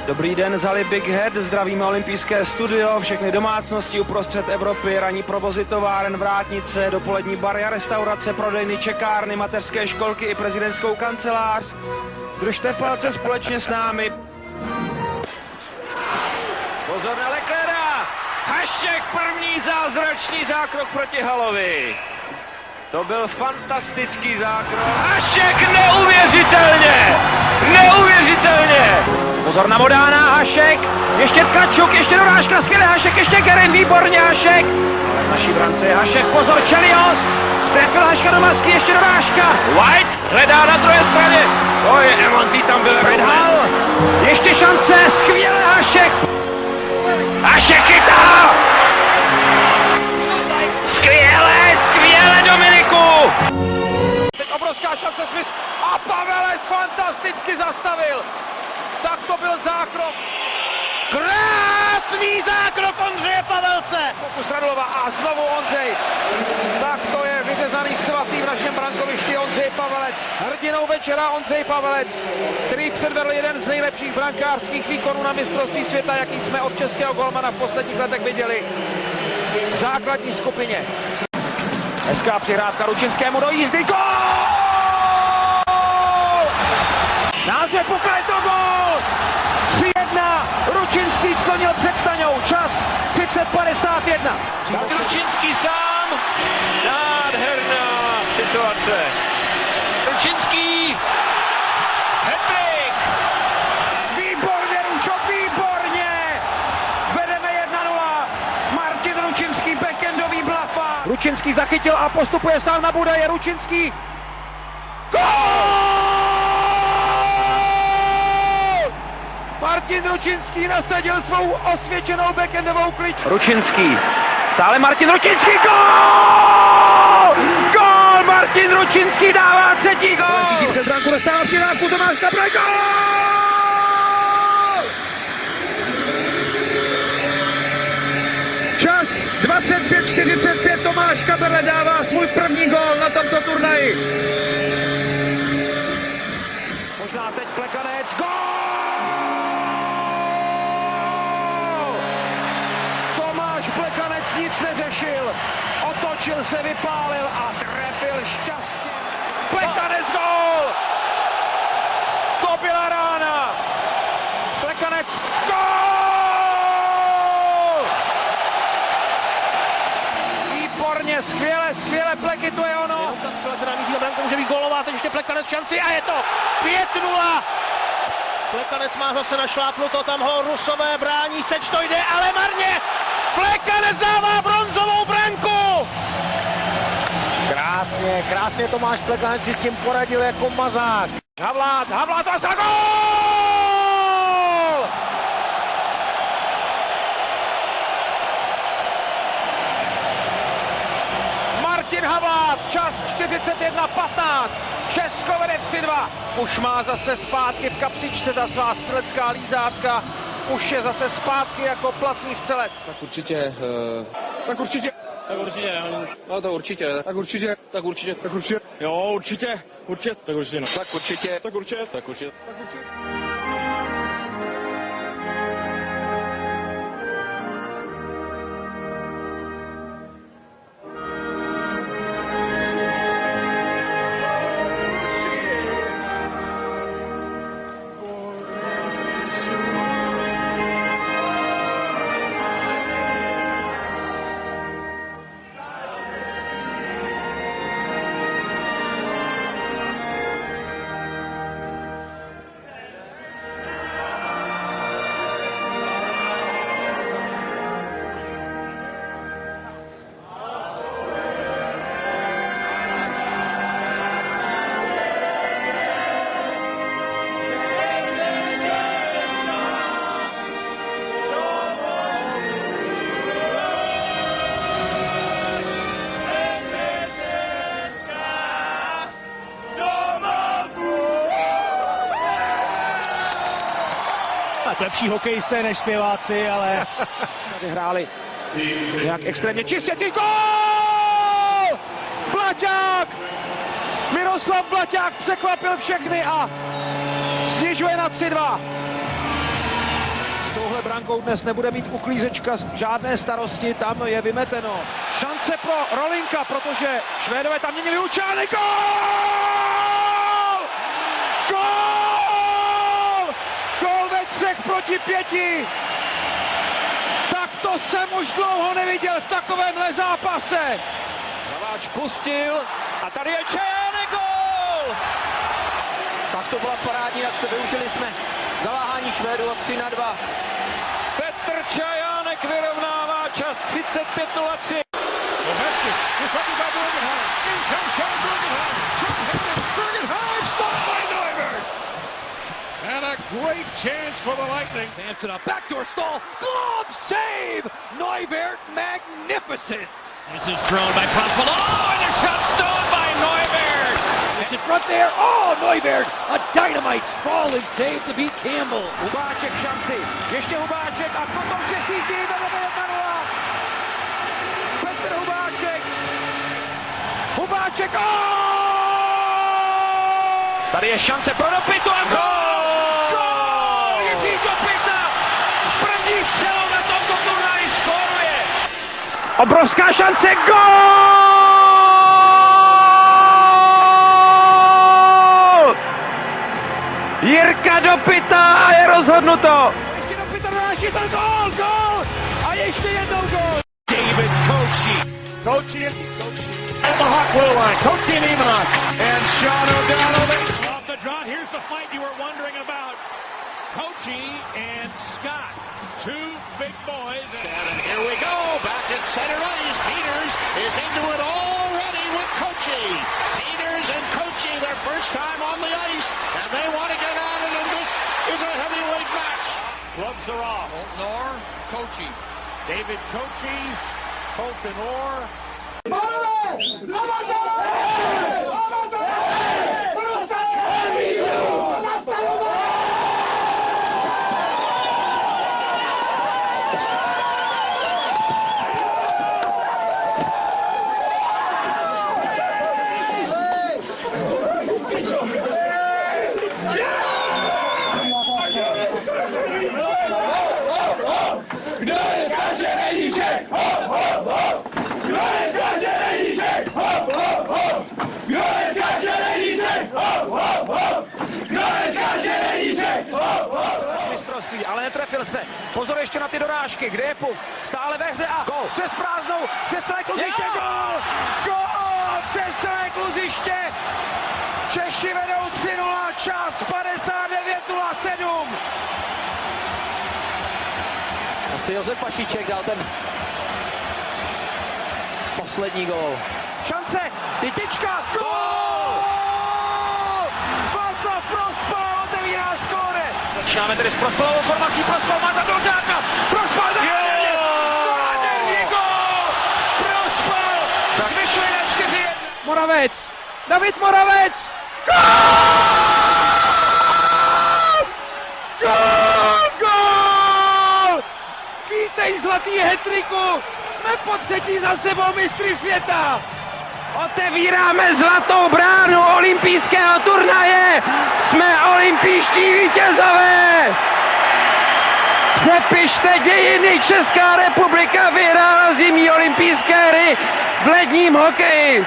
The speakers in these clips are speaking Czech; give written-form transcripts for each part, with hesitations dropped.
Dobrý den, Zali Big Head, zdravíme olympijské studio, všechny domácnosti uprostřed Evropy, ranní provozy továren, vrátnice, dopolední bary a restaurace, prodejny, čekárny, mateřské školky i prezidentskou kancelář. Držte palce společně s námi. Pozor na Leclerca! Hašek, první zázračný zákrok proti Halovi. To byl fantastický zákrok. Hašek, neuvěřitelně! Neuvěřitelně! Pozor na Modána, Hašek, ještě Tkačuk, ještě dorážka, skvěle Hašek, ještě Gerin, výborně Hašek. Ale v naší brance je Hašek, pozor, Chelios, trefil Haška do masky, ještě dorážka. White hledá na druhé straně. To je Emonty, tam byl Red Hall. Ještě šance, skvěle Hašek. Hašek chytá! Skvěle, skvěle Dominiku! Teď obrovská šance Swiss a Pavelec fantasticky zastavil. Tak to byl zákrok. Krásný zákrok Ondřeje Pavelce. Pokus Radulova a znovu Ondřej. Tak to je vyřezaný svatý v našem brankovišti Ondřej Pavelec. Hrdinou večera Ondřej Pavelec, který předvedl jeden z nejlepších brankářských výkonů na mistrovství světa, jaký jsme od českého golmana v posledních letech viděli. V základní skupině. Hezká přihrávka Ručinskému do jízdy. Gól! Název Puka, je to gól! 3-1. Ručinský clonil před Staňou. Čas 30:51. Ručinský sám. Nádherná situace. Ručinský. Hat-trick. Výborně, Ručo, výborně! Vedeme 1-0. Martin Ručinský, backendový blafa. Ručinský zachytil a postupuje sám na Budaje. Ručinský. Gól! Martin Ručinský nasadil svou osvědčenou backendovou kličku. Ručinský. Stále Martin Ručinský. Gól! Gól! Martin Ručinský dává třetí gól! Před branku dostává přidávku Tomáš Kabraj. Gól! Čas 25:45. Tomáš Kabraj dává svůj první gól na tomto turnaji. Možná teď Plekanec. Gól! Plekanec nic neřešil, otočil se, vypálil a trefil šťastně. Plekanec gól! To byla rána! Plekanec gól! Výborně, skvěle, skvěle, Pleky, to je ono! Ta střela, která míří na branku, může být gólová, teď ještě Plekanec šanci a je to 5-0! Plekanec má zase našlápnuto, tam ho Rusové brání, seč to jde, ale marně! Plekanec dává bronzovou branku! Krásně, krásně Tomáš Plekanec si s tím poradil jako mazák. Havlát a za gól! Martin Havlát, čas 41:15, Česko vede 3-2. Už má zase zpátky v kapsičce ta svá střelecká lízátka. Už je zase zpátky jako platný střelec. Tak určitě. Tak určitě. No to určitě. Tak určitě. Tak určitě. Tak určitě. Jo, určitě. Určitě. Tak určitě. No. Tak určitě. Tak určitě. Tak určitě. Tak určitě. Tak lepší hokejisté než zpěváci, ale... Tady hráli nějak extrémně čistě, ty gól! Blaťák! Miroslav Blaťák překvapil všechny a snižuje na 3-2. touhle brankou dnes nebude mít uklízečka žádné starosti, tam je vymeteno. Šance pro Rolinka, protože Švédové tam měnili Lučány. Gól! Gól! Gól ve 3-5. Tak to jsem už dlouho neviděl v takovémhle zápase. Hlaváč pustil a tady je Čajánek, gól! Tak to byla parádní akce, využili jsme zaváhání Švédů a 3-2. Petr Čajánek vyrovnává čas 35:03. And a great chance for the Lightning. Samson a backdoor stall. Glove save! Neuwirth, magnificent. This is thrown by Prospal. Oh, and a shot stolen by Neuwirth. It's in front there. Oh, Neuwirth, a dynamite sprawling save to beat Campbell. Hubáček v šanci. Ještě Hubáček a potom v sítí vedeme 1-0. Petr Hubáček. Hubáček, Tady je šance pro Dopitu a gól! Gól! Jiří Dopita! První střelou na tomto turnaji skóruje! obrovská šance, gól! Jirka Dopita a je rozhodnuto. Ještě Dopita donáší ten gól, gól! A ještě jednou gól! David Kochi. Kochi at the hot blue line. Kochi and Imanov. And Sean O'Donnell. Off the draw, here's the fight you were wondering about. Kochi and Scott, two big boys. And here we go, back at center ice. Peters is into it already with Kochi. Peters and Kochi, their first time on the ice, and they want to get at it, and this is a heavyweight match. Gloves are off. Orr, Kochi. David Kochi, Colton Orr. Mistrovství, ale netrefil se. Pozor ještě na ty dorážky, kde je puk. Stále ve hře a gol. Přes prázdnou, přes celé kluziště, gol! Gol! Přes celé kluziště! Češi vedou 3-0, čas 59:07. Asi Josef Pašíček dal ten poslední gól. Šance, tyčka, gol! Václav Prospal otevírá skóre. Začínáme tedy s Prospalovou formací, Prospal má tam Dolžáka, Prospal nádherný gol! Prospal zvyšuje na 4-1. Moravec, David Moravec! Gól! Gól! Gól! Vítej zlatý hetriku! Jsme po třetí za sebou mistry světa! Otevíráme zlatou bránu olympijského turnaje! Jsme olympijští vítězové! Přepište dějiny, Česká republika vyhrála zimní olympijské hry v ledním hokeji!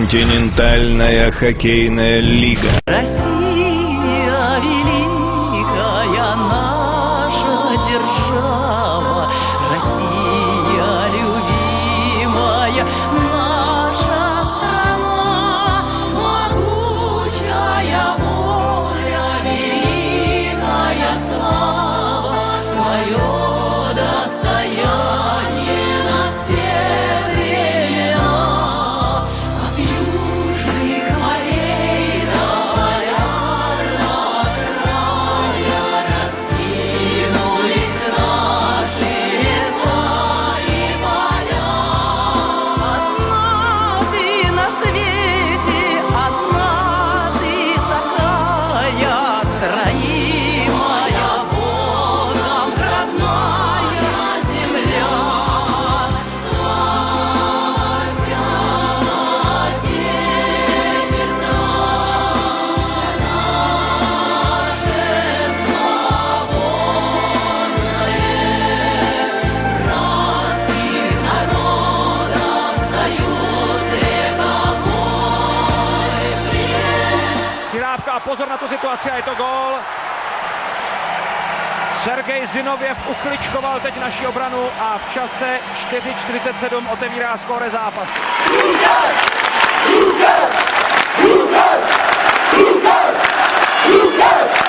Континентальная хоккейная лига. Россия великая наша держава, Россия любимая наша страна, могучая воля, великая слава, твое достояние на все времена. От южных морей до полярного края раскинулись наши леса и поля. Одна ты на свете, одна ты такая, хранимая Богом родная земля. Славься, Отечество наше свободное, братских народов союз вековой. Přidávka a pozor na tu situaci a je to gól. Sergej Zinověv ukličkoval teď naši obranu a v čase 4:47 otevírá skóre zápasu. Lukáš!